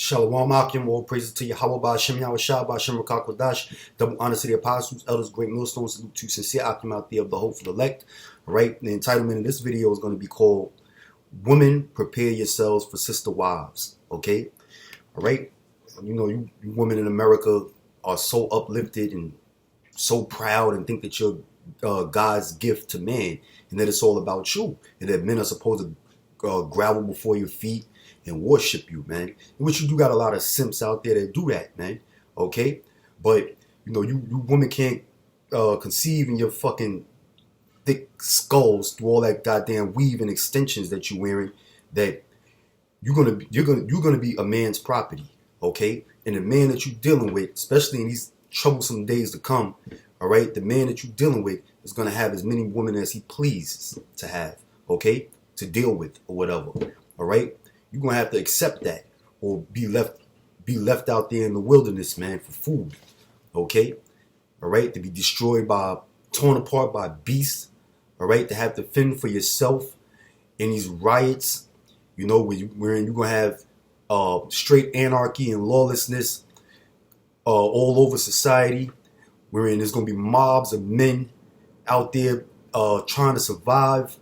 Shalom Akim, all praises to Yahweh Ba'Shem Yahweh Shah Ba'Shem Rakakwadash. Double honor to the apostles, elders, great millstones. Salute to sincere Akim out there of the hopeful elect. All right, the entitlement of this video is going to be called Women Prepare Yourselves for Sister Wives. Okay, all right. You know, you women in America are so uplifted and so proud and think that you're God's gift to man and that it's all about you and that men are supposed to grovel before your feet and worship you, man. In which you do got a lot of simps out there that do that, man. Okay? But, you know, you women can't conceive in your fucking thick skulls through all that goddamn weave and extensions that you're wearing that you're gonna be a man's property, okay? And the man that you're dealing with, especially in these troublesome days to come, all right, the man that you're dealing with is gonna have as many women as he pleases to have, okay, to deal with or whatever, all right. You're gonna have to accept that or be left out there in the wilderness, man, for food, okay, all right, to be destroyed torn apart by beasts, all right, to have to fend for yourself in these riots. You know, wherein you're going to have straight anarchy and lawlessness all over society, wherein there's going to be mobs of men out there trying to survive,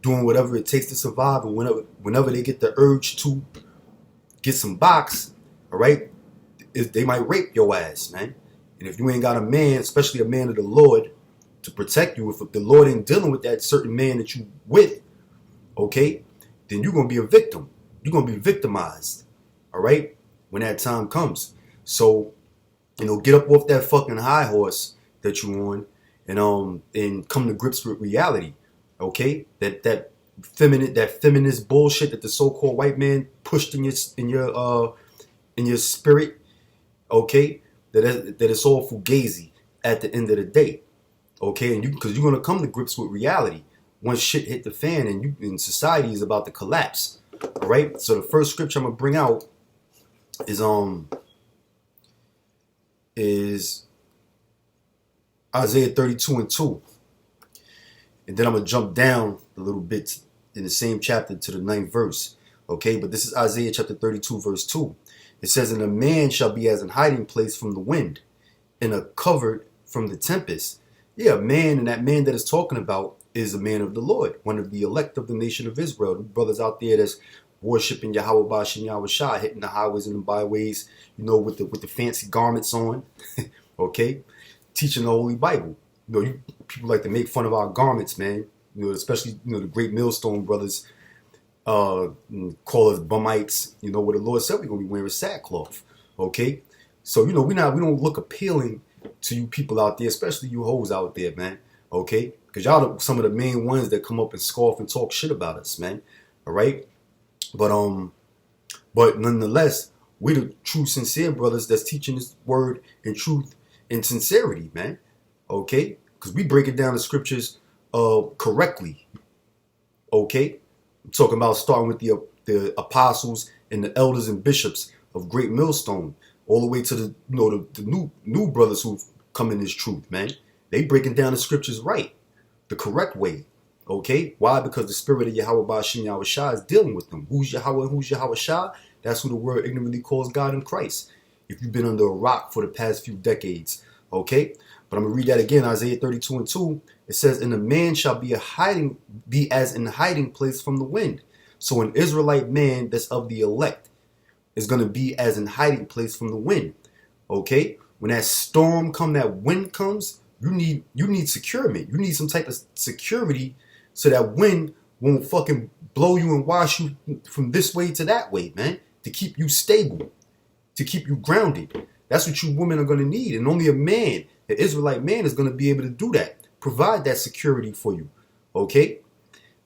doing whatever it takes to survive, and whenever they get the urge to get some box, all right, they might rape your ass, man. And if you ain't got a man, especially a man of the Lord, to protect you, if the Lord ain't dealing with that certain man that you with, okay, then you're going to be a victim. You're going to be victimized, all right, when that time comes. So, you know, get up off that fucking high horse that you're on and come to grips with reality, okay? That feminist bullshit that the so-called white man pushed in your spirit, okay? That it's all fugazi at the end of the day, okay? And because you're going to come to grips with reality once shit hit the fan and society is about to collapse. All right. So the first scripture I'm gonna bring out is Isaiah 32:2, and then I'm gonna jump down a little bit in the same chapter to the 9th verse. Okay, but this is Isaiah chapter 32 verse 2. It says, "And a man shall be as an hiding place from the wind, and a covert from the tempest." Yeah, man, and that man that is talking about is a man of the Lord, one of the elect of the nation of Israel. The brothers out there that's worshiping Yahweh Ba'Shem Yahweh Shah, hitting the highways and the byways, you know, with the fancy garments on, okay, teaching the Holy Bible. You know, people like to make fun of our garments, man. You know, especially the great millstone brothers call us bumites. You know, what the Lord said we're gonna be wearing sackcloth, okay. So we don't look appealing to you people out there, especially you hoes out there, man. Okay, because y'all are some of the main ones that come up and scoff and talk shit about us, man. All right, but nonetheless, we the true, sincere brothers that's teaching this word in truth and sincerity, man. Okay, because we break it down the scriptures correctly. Okay, I'm talking about starting with the apostles and the elders and bishops of Great Millstone, all the way to the new brothers who've come in this truth, man. They breaking down the scriptures right, the correct way, okay? Why? Because the spirit of Yahweh Ba'Shem Yahweh Shah is dealing with them. Who's Yahweh and who's Yahweh Shah? That's who the world ignorantly calls God in Christ. If you've been under a rock for the past few decades, okay? But I'm going to read that again, Isaiah 32:2. It says, "And a man shall be as in hiding place from the wind." So an Israelite man that's of the elect is going to be as in hiding place from the wind, okay? When that storm comes, that wind comes, you need security. You need some type of security so that wind won't fucking blow you and wash you from this way to that way, man. To keep you stable, to keep you grounded. That's what you women are going to need. And only a man, an Israelite man, is going to be able to do that. Provide that security for you, okay?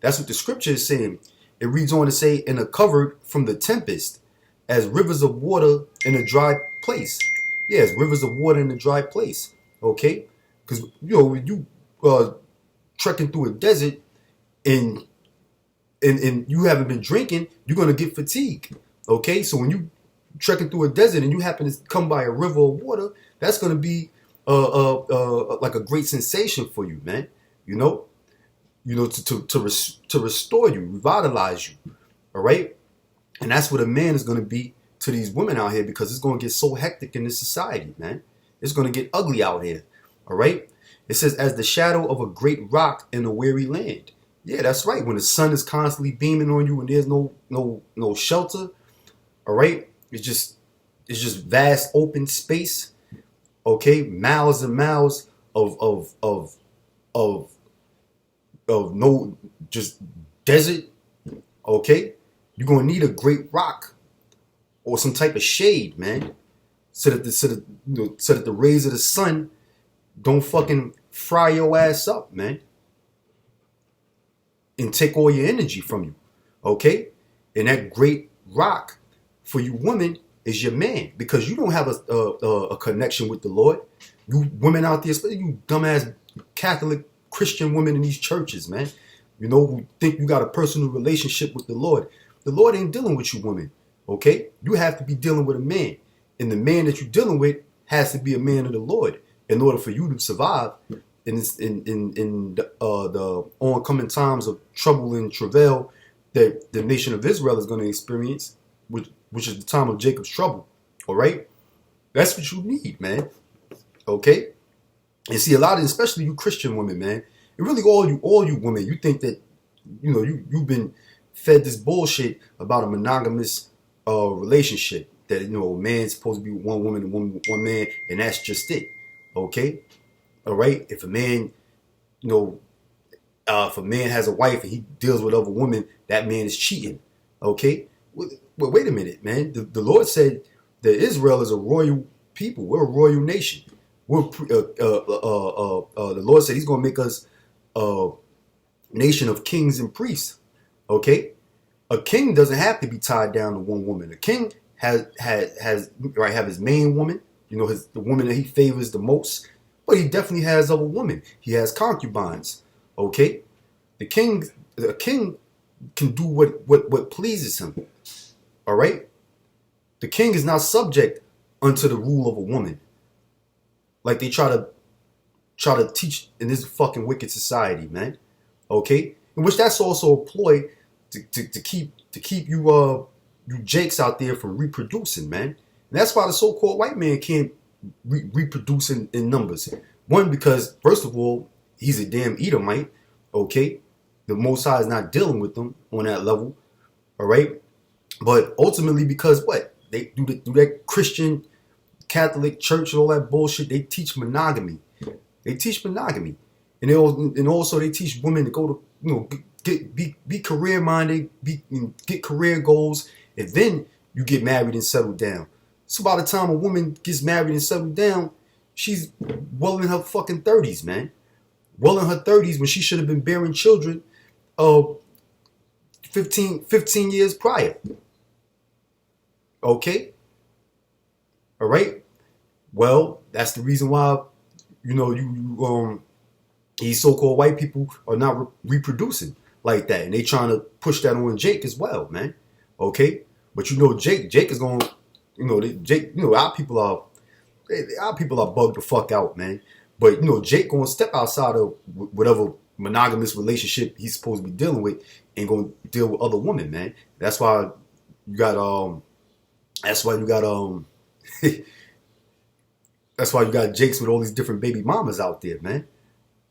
That's what the scripture is saying. It reads on to say, "In a covert from the tempest, as rivers of water in a dry place." Yes, rivers of water in a dry place, okay? Because, when you trekking through a desert and you haven't been drinking, you're going to get fatigued, okay? So when you trekking through a desert and you happen to come by a river of water, that's going to be like a great sensation for you, man. To restore you, revitalize you, all right? And that's what a man is going to be to these women out here because it's going to get so hectic in this society, man. It's going to get ugly out here. All right. It says, as the shadow of a great rock in a weary land. Yeah, that's right. When the sun is constantly beaming on you and there's no shelter. All right. It's just vast open space. Okay, miles and miles of no just desert. Okay, you're gonna need a great rock or some type of shade, man, so that the rays of the sun don't fucking fry your ass up, man, and take all your energy from you. Okay, and that great rock for you women is your man, because you don't have a connection with the Lord. You women out there, especially you dumbass Catholic Christian women in these churches, man, you know, who think you got a personal relationship with the Lord. The Lord ain't dealing with you women, okay? You have to be dealing with a man, and the man that you're dealing with has to be a man of the Lord in order for you to survive in the oncoming times of trouble and travail that the nation of Israel is going to experience, which is the time of Jacob's trouble. All right, that's what you need, man. Okay, and see, a lot of, especially you Christian women, man, and really all you women, you think that, you know, you've been fed this bullshit about a monogamous relationship, that, you know, a man's supposed to be one woman and one man, and that's just it. Okay, all right. If a man, you know, if a man has a wife and he deals with other women, that man is cheating. Okay. Well, wait a minute, man. The Lord said that Israel is a royal people. We're a royal nation. The Lord said He's going to make us a nation of kings and priests. Okay, a king doesn't have to be tied down to one woman. A king have his main woman. You know, the woman that he favors the most. But he definitely has other women. He has concubines. Okay, the king can do what pleases him. All right, the king is not subject unto the rule of a woman, like they try to teach in this fucking wicked society, man. Okay, in which that's also a ploy to keep you jakes out there from reproducing, man. And that's why the so-called white man can't reproduce in numbers. One, because first of all, he's a damn Edomite. Okay, the Most High is not dealing with them on that level. All right. But ultimately, because what? They do that Christian Catholic church and all that bullshit, they teach monogamy. They teach monogamy. And also they teach women to go to, you know, be career minded, get career goals, and then you get married and settle down. So by the time a woman gets married and settled down, she's well in her fucking 30s, man. Well in her 30s when she should have been bearing children 15 years prior. Okay? All right? Well, that's the reason why, you know, these so-called white people are not reproducing like that. And they trying to push that on Jake as well, man. Okay? But you know, Jake is going to, you know, our people are bugged the fuck out, man. But, you know, Jake going to step outside of whatever monogamous relationship he's supposed to be dealing with and going to deal with other women, man. That's why you got that's why you got Jakes with all these different baby mamas out there, man.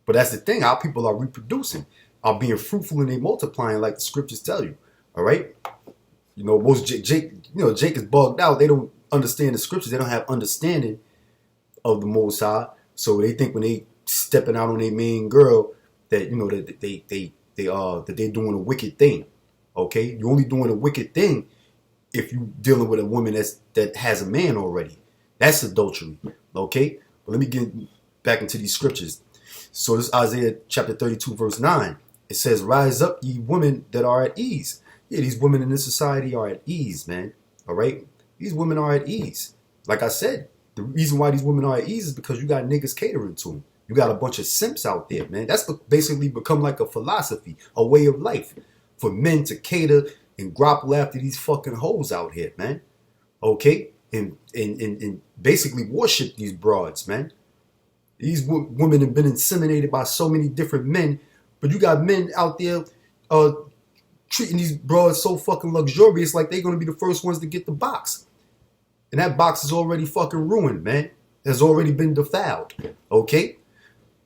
But that's the thing. Our people are reproducing, are being fruitful, and they multiplying like the scriptures tell you. All right. You know, most Jake is bugged out. They don't understand the scriptures. They don't have understanding of the Most High. So they think when they stepping out on their main girl that, you know, that they're doing a wicked thing. Okay. You're only doing a wicked thing if you're dealing with a woman that has a man already. That's adultery. Okay. But let me get back into these scriptures. So this is Isaiah chapter 32 verse 9. It says, "Rise up, ye women that are at ease." Yeah, these women in this society are at ease, man. All right. These women are at ease. Like I said, the reason why these women are at ease is because you got niggas catering to them. You got a bunch of simps out there, man. That's basically become like a philosophy, a way of life for men to cater and grapple after these fucking hoes out here, man. Okay? And basically worship these broads, man. These women have been inseminated by so many different men, but you got men out there treating these broads so fucking luxurious like they're going to be the first ones to get the box. and that box is already fucking ruined, man. Has already been defiled. Okay?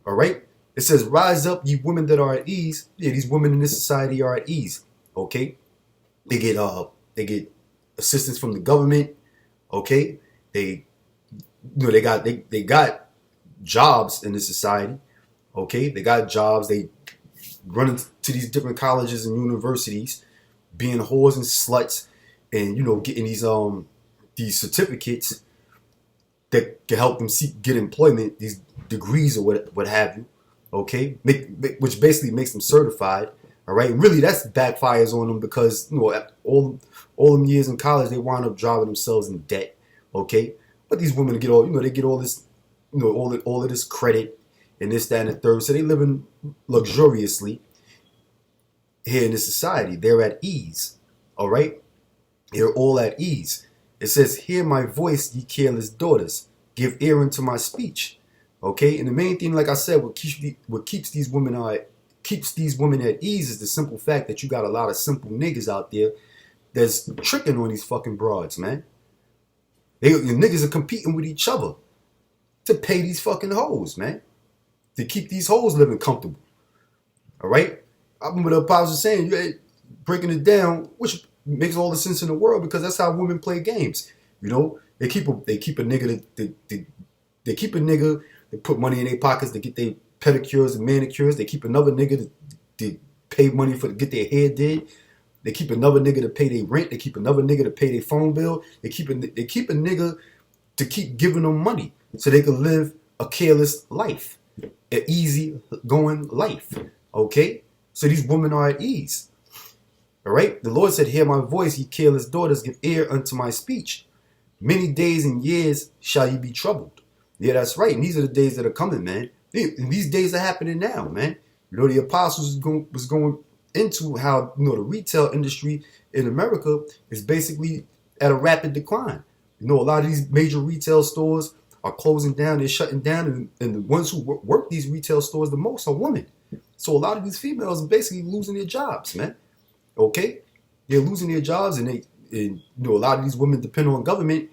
All right? It says, rise up, ye women that are at ease. Yeah, these women in this society are at ease. Okay? They get assistance from the government. Okay? They got jobs in this society. Okay? They got jobs. They run into these different colleges and universities, being whores and sluts, and getting these certificates that can help them get employment, these degrees or what have you, okay, which basically makes them certified. All right, and really that's backfires on them because all them years in college they wind up driving themselves in debt. Okay, but these women get all this all of this credit and this, that, and the third, so they living luxuriously here in this society. They're at ease. All right, they're all at ease. It says, hear my voice, ye careless daughters. Give ear unto my speech. Okay? And the main thing, like I said, what keeps these women at ease is the simple fact that you got a lot of simple niggas out there that's tricking on these fucking broads, man. The niggas are competing with each other to pay these fucking hoes, man. To keep these hoes living comfortable. All right? I remember the apostle saying, breaking it down, which makes all the sense in the world because that's how women play games. They keep a nigga they put money in their pockets to get their pedicures and manicures. They keep another nigga to pay money to get their hair did. They keep another nigga to pay their rent. They keep another nigga to pay their phone bill. They keep a nigga to keep giving them money so they can live a careless life, an easy going life. Okay, so these women are at ease. All right, the Lord said, hear my voice, ye careless daughters, give ear unto my speech. Many days and years shall ye be troubled. Yeah, that's right. And these are the days that are coming, man. And these days are happening now, man. The apostles was going into how the retail industry in America is basically at a rapid decline. A lot of these major retail stores are closing down, they're shutting down, and the ones who work these retail stores the most are women. So a lot of these females are basically losing their jobs, man. Okay, they're losing their jobs, and a lot of these women depend on government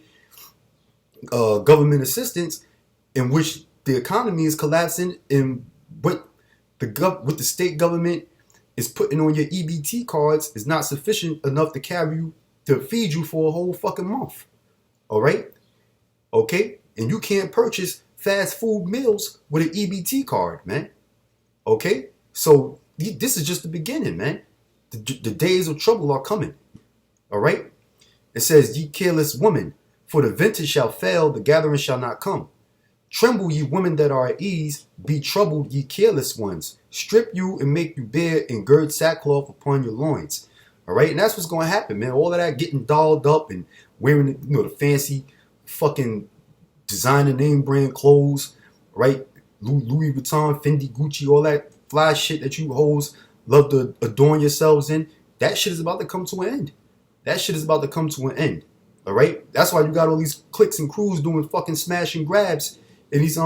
assistance, in which the economy is collapsing, and what the state government is putting on your EBT cards is not sufficient enough to feed you for a whole fucking month. All right, okay, and you can't purchase fast food meals with an EBT card, man. Okay, so this is just the beginning, man. The days of trouble are coming. All right? It says, ye careless women, for the vintage shall fail, the gathering shall not come. Tremble, ye women that are at ease, be troubled, ye careless ones. Strip you and make you bare and gird sackcloth upon your loins. All right? And that's what's going to happen, man. All of that getting dolled up and wearing the fancy fucking designer name brand clothes, right? Louis Vuitton, Fendi, Gucci, all that fly shit that you hoes love to adorn yourselves in, that shit is about to come to an end. That shit is about to come to an end. All right? That's why you got all these cliques and crews doing fucking smash and grabs in these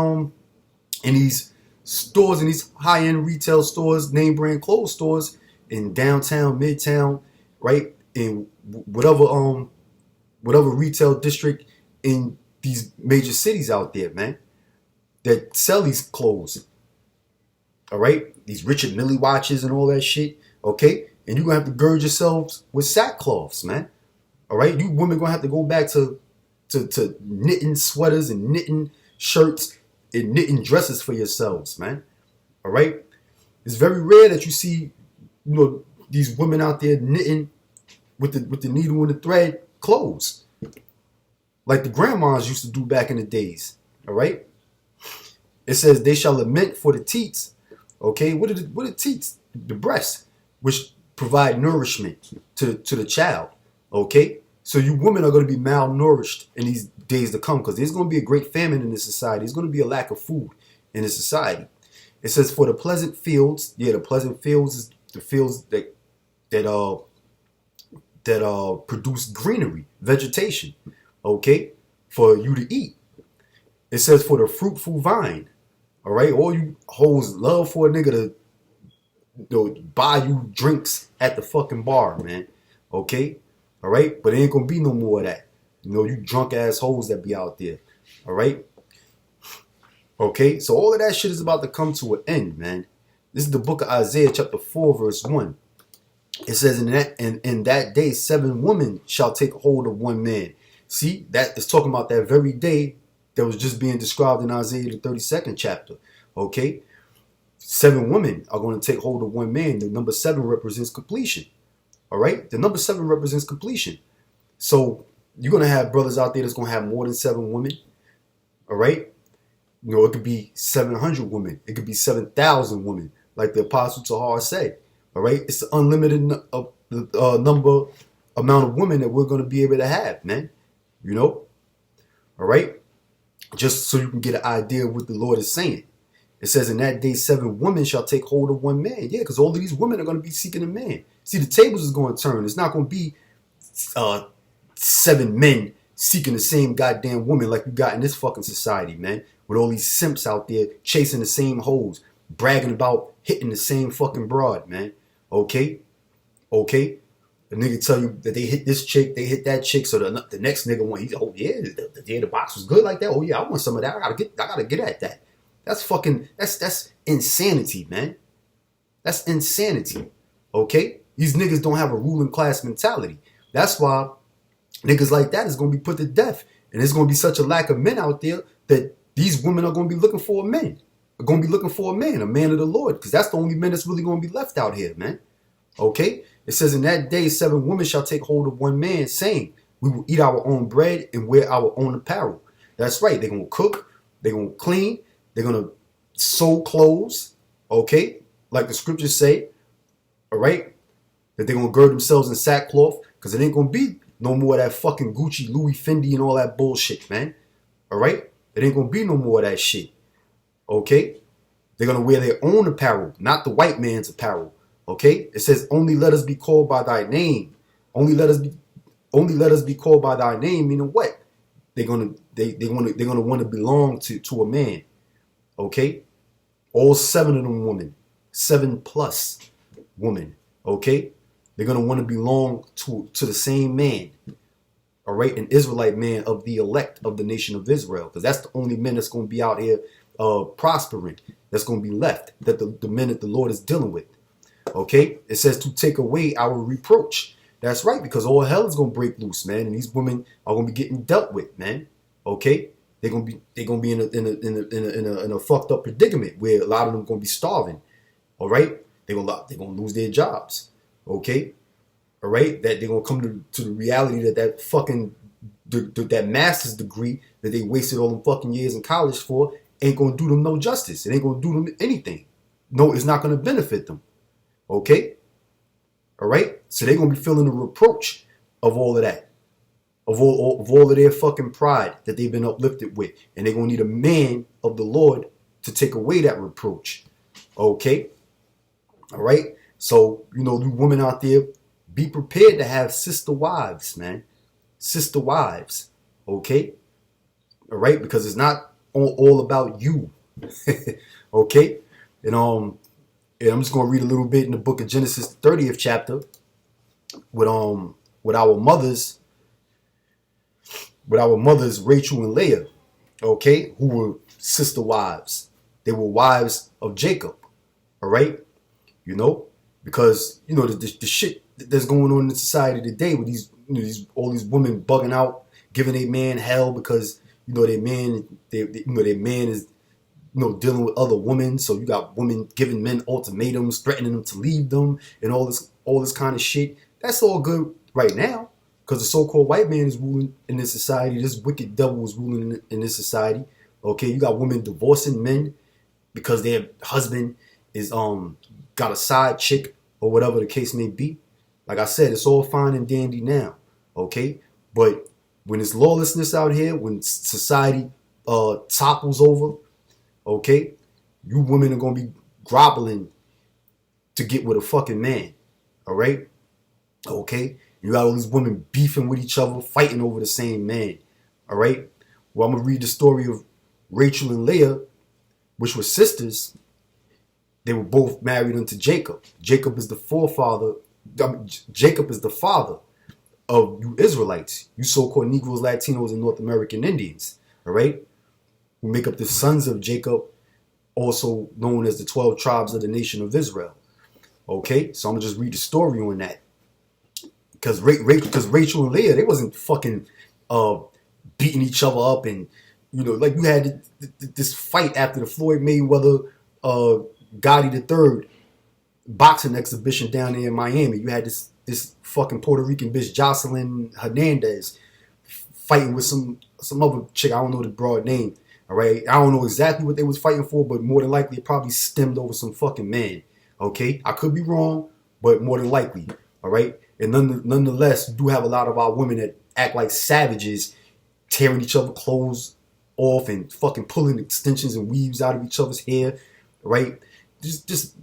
stores, in these high-end retail stores, name brand clothes stores in downtown, midtown, right? In whatever retail district in these major cities out there, man, that sell these clothes. All right, these Richard Mille watches and all that shit. Okay, and you're gonna have to gird yourselves with sackcloths, man. All right, you women gonna have to go back to knitting sweaters and knitting shirts and knitting dresses for yourselves, man. All right, it's very rare that you see these women out there knitting with the needle and the thread clothes like the grandmas used to do back in the days. All right, it says they shall lament for the teats. Okay, what are the teats? The breasts, which provide nourishment to the child. Okay, so you women are going to be malnourished in these days to come because there's going to be a great famine in this society. There's going to be a lack of food in this society. It says for the pleasant fields. Yeah, the pleasant fields is the fields that produce greenery, vegetation. Okay, for you to eat. It says for the fruitful vine. All right, all you hoes love for a nigga to buy you drinks at the fucking bar, man. Okay, all right, but there ain't gonna be no more of that. You know, you drunk assholes that be out there. All right. Okay. So all of that shit is about to come to an end, man. This is the book of Isaiah, chapter 4, verse 1. It says, in that day, 7 women shall take hold of one man. See, that is talking about that very day that was just being described in Isaiah, the 32nd chapter. Okay. 7 women are going to take hold of one man. The number 7 represents completion. All right. The number 7 represents completion. So you're going to have brothers out there that's going to have more than 7 women. All right. You know, it could be 700 women. It could be 7,000 women, like the Apostle Tahar said. All right. It's an unlimited amount of women that we're going to be able to have, man. You know. All right. Just so you can get an idea of what the Lord is saying. It says, in that day, 7 women shall take hold of one man. Yeah, because all of these women are going to be seeking a man. See, the tables is going to turn. It's not going to be 7 men seeking the same goddamn woman like you got in this fucking society, man. With all these simps out there chasing the same hoes, bragging about hitting the same fucking broad, man. Okay? Okay? The nigga tell you that they hit this chick, they hit that chick, so the next nigga want, oh yeah, the box was good like that. Oh yeah, I want some of that. I gotta get at that. That's fucking, that's insanity, man. That's insanity. Okay? These niggas don't have a ruling class mentality. That's why niggas like that is going to be put to death. And there's going to be such a lack of men out there that these women are going to be looking for a man. Are going to be looking for a man of the Lord. Because that's the only men that's really going to be left out here, man. Okay? It says, in that day, 7 women shall take hold of one man, saying, we will eat our own bread and wear our own apparel. That's right. They're going to cook. They're going to clean. They're going to sew clothes. Okay? Like the scriptures say. All right? That they're going to gird themselves in sackcloth. Because it ain't going to be no more of that fucking Gucci, Louis, Fendi, and all that bullshit, man. All right? It ain't going to be no more of that shit. Okay? They're going to wear their own apparel, not the white man's apparel. Okay? It says, only let us be called by thy name. Only let us be called by thy name, meaning what? They're going to want to belong to a man. Okay? All 7 of them women. 7 plus women. Okay? They're going to want to belong to the same man. All right? An Israelite man of the elect of the nation of Israel. Because that's the only men that's going to be out here prospering. That's going to be left. That the men that the Lord is dealing with. Okay? It says to take away our reproach. That's right. Because all hell is going to break loose, man. And these women are going to be getting dealt with, man. Okay? They're going to be in a fucked up predicament where a lot of them are going to be starving. All right? They're going to lose their jobs. Okay, all right. That they're gonna come to the reality that fucking that master's degree that they wasted all them fucking years in college for ain't gonna do them no justice. It ain't gonna do them anything. No, it's not gonna benefit them. Okay, all right. So they're gonna be feeling the reproach of all of that, of all of their fucking pride that they've been uplifted with, and they're gonna need a man of the Lord to take away that reproach. Okay, all right. So, you know, you women out there, be prepared to have sister wives, man. Sister wives. Okay? All right? Because it's not all about you. Okay? And I'm just going to read a little bit in the book of Genesis, the 30th chapter, with our mothers, Rachel and Leah, okay, who were sister wives. They were wives of Jacob. All right? You know? Because, you know, the shit that's going on in society today with all these women bugging out, giving a man hell because, you know, their man is, you know, dealing with other women. So you got women giving men ultimatums, threatening them to leave them and all this kind of shit. That's all good right now because the so-called white man is ruling in this society. This wicked devil is ruling in this society. Okay, you got women divorcing men because their husband is got a side chick or whatever the case may be. Like I said, it's all fine and dandy now, okay? But when it's lawlessness out here, when society topples over, okay, you women are gonna be groveling to get with a fucking man, all right? Okay, you got all these women beefing with each other, fighting over the same man, all right? Well, I'm gonna read the story of Rachel and Leah, which were sisters. They were both married unto Jacob. Jacob is the father of you Israelites, you so-called Negroes, Latinos, and North American Indians, all right, who make up the sons of Jacob, also known as the 12 tribes of the nation of Israel. Okay, so I'm gonna just read the story on that. Because Rachel and Leah, they wasn't fucking beating each other up, and like you had this fight after the Floyd Mayweather Gotti III boxing exhibition down there in Miami. You had this fucking Puerto Rican bitch Jocelyn Hernandez fighting with some other chick. I don't know the broad name. All right, I don't know exactly what they was fighting for, but more than likely it probably stemmed over some fucking man. Okay, I could be wrong, but more than likely. All right, and nonetheless, you do have a lot of our women that act like savages, tearing each other's clothes off and fucking pulling extensions and weaves out of each other's hair. Right, just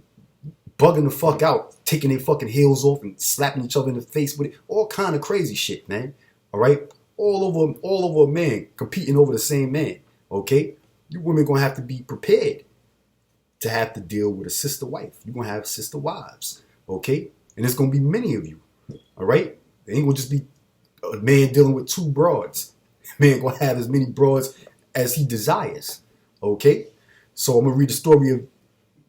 bugging the fuck out, taking their fucking heels off and slapping each other in the face with it. All kind of crazy shit, man. All right, all over a man, competing over the same man. Okay, you women gonna have to be prepared to have to deal with a sister wife. You're gonna have sister wives. Okay, and there's gonna be many of you. All right, it ain't gonna just be a man dealing with two broads. Man gonna have as many broads as he desires. Okay, so I'm gonna read the story of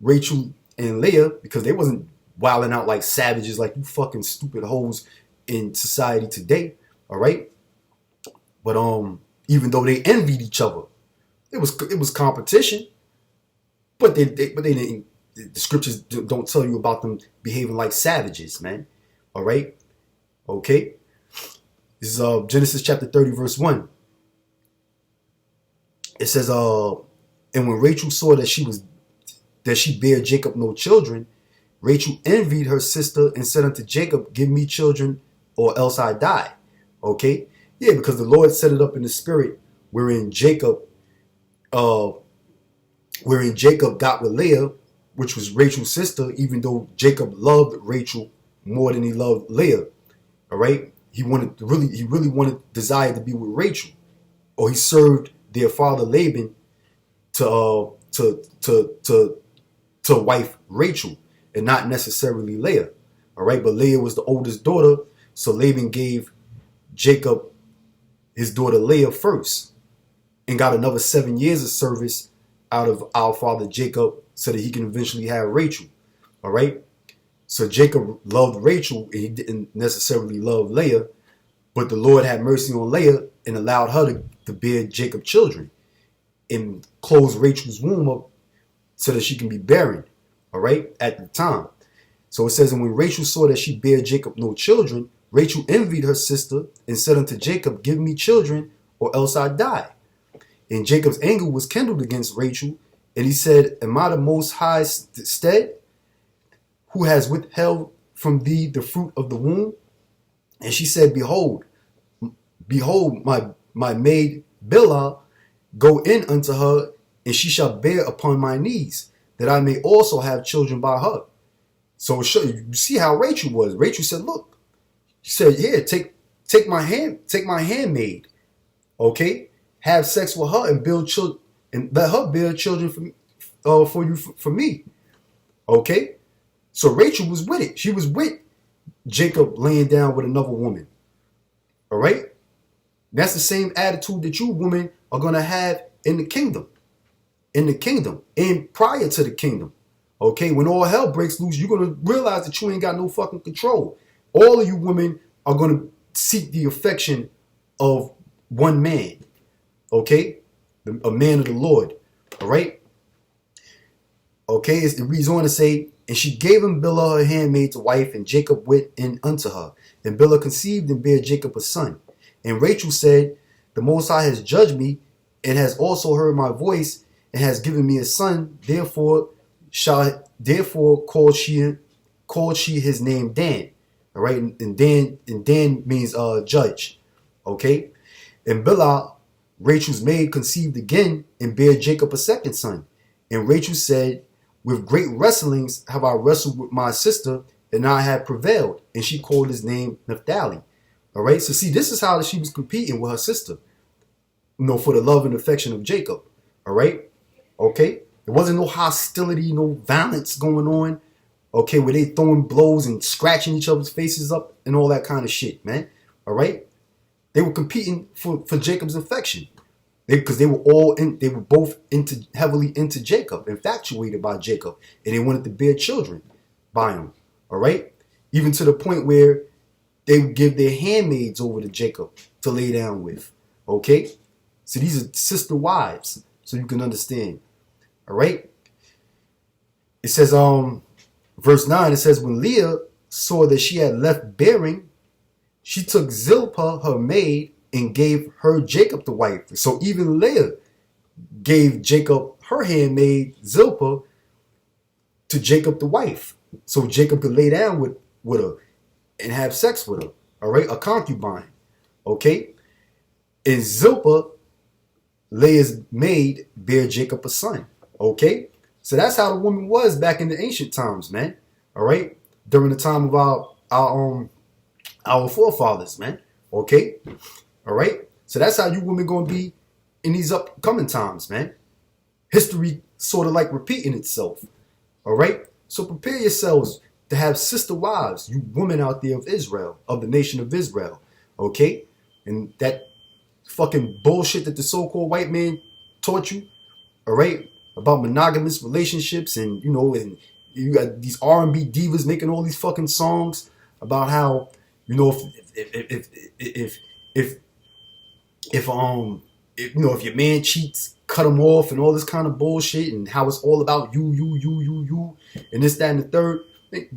Rachel and Leah, because they wasn't wilding out like savages like you fucking stupid hoes in society today. All right, but even though they envied each other, it was competition, but they didn't. The scriptures don't tell you about them behaving like savages, man. All right, okay. This is Genesis chapter 30 verse 1. It says, and when Rachel saw that she bare Jacob no children, Rachel envied her sister and said unto Jacob, give me children, or else I die. Okay, yeah, because the Lord set it up in the spirit wherein Jacob got with Leah, which was Rachel's sister, even though Jacob loved Rachel more than he loved Leah. All right, he really desired to be with Rachel, or he served their father Laban to wife Rachel, and not necessarily Leah. All right, but Leah was the oldest daughter, so Laban gave Jacob his daughter Leah first, and got another 7 years of service out of our father Jacob, so that he can eventually have Rachel. All right, so Jacob loved Rachel, and he didn't necessarily love Leah, but the Lord had mercy on Leah and allowed her to bear Jacob children and close Rachel's womb up so that she can be barren. All right, at the time. So it says, and when Rachel saw that she bare Jacob no children, Rachel envied her sister and said unto Jacob, give me children, or else I die. And Jacob's anger was kindled against Rachel, and he said, am I the Most High stead, who has withheld from thee the fruit of the womb? And she said, behold, my maid Bilhah, go in unto her, and she shall bear upon my knees, that I may also have children by her. So you see how Rachel was. Rachel said, look, she said, here, take my handmaid, okay, have sex with her and build children, and let her bear children for me, okay. So Rachel was with it. She was with Jacob laying down with another woman. All right, that's the same attitude that you women are gonna have in the kingdom, and prior to the kingdom. Okay, when all hell breaks loose, you're gonna realize that you ain't got no fucking control. All of you women are gonna seek the affection of one man. Okay, a man of the Lord. All right. Okay, it reads on to say, and she gave him Bilhah her handmaid to wife, and Jacob went in unto her. And Bilhah conceived and bare Jacob a son. And Rachel said, the Most High has judged me, and has also heard my voice, and has given me a son. Therefore called she his name Dan. All right, and Dan means judge. Okay, and Bilhah, Rachel's maid, conceived again and bare Jacob a second son. And Rachel said, with great wrestlings have I wrestled with my sister, and I have prevailed. And she called his name Naphtali. All right, so see, this is how she was competing with her sister, for the love and affection of Jacob. All right, okay, there wasn't no hostility, no violence going on. Okay, where they throwing blows and scratching each other's faces up and all that kind of shit, man. All right, they were competing for Jacob's affection. Because they were both heavily into Jacob, infatuated by Jacob, and they wanted to bear children by him. All right, even to the point where they would give their handmaids over to Jacob to lay down with. Okay, so these are sister wives, so you can understand. All right, it says verse 9. It says when Leah saw that she had left bearing, she took Zilpah her maid and gave her Jacob the wife. So even Leah gave Jacob her handmaid Zilpah to Jacob the wife, so Jacob could lay down with her and have sex with her. All right, a concubine. Okay, and Zilpah, Leah's maid, bare Jacob a son. Okay, so that's how the woman was back in the ancient times, man. All right, during the time of our forefathers, man. Okay. All right, so that's how you women gonna be in these upcoming times, man. History sort of like repeating itself. All right, so prepare yourselves to have sister wives, you women out there of Israel, of the nation of Israel. Okay, and that fucking bullshit that the so-called white man taught you. All right, about monogamous relationships, and and you got these R&B divas making all these fucking songs about how if your man cheats, cut him off, and all this kind of bullshit, and how it's all about you, and this, that, and the third.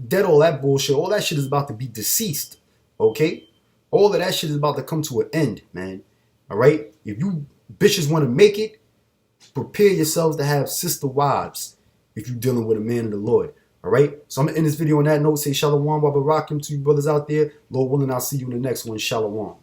Dead all that bullshit. All that shit is about to be deceased. Okay? All of that shit is about to come to an end, man. All right? If you bitches want to make it, prepare yourselves to have sister wives if you're dealing with a man of the Lord. All right? So I'm going to end this video on that note. Say shalom, wa barakim to you brothers out there. Lord willing, I'll see you in the next one. Shalom.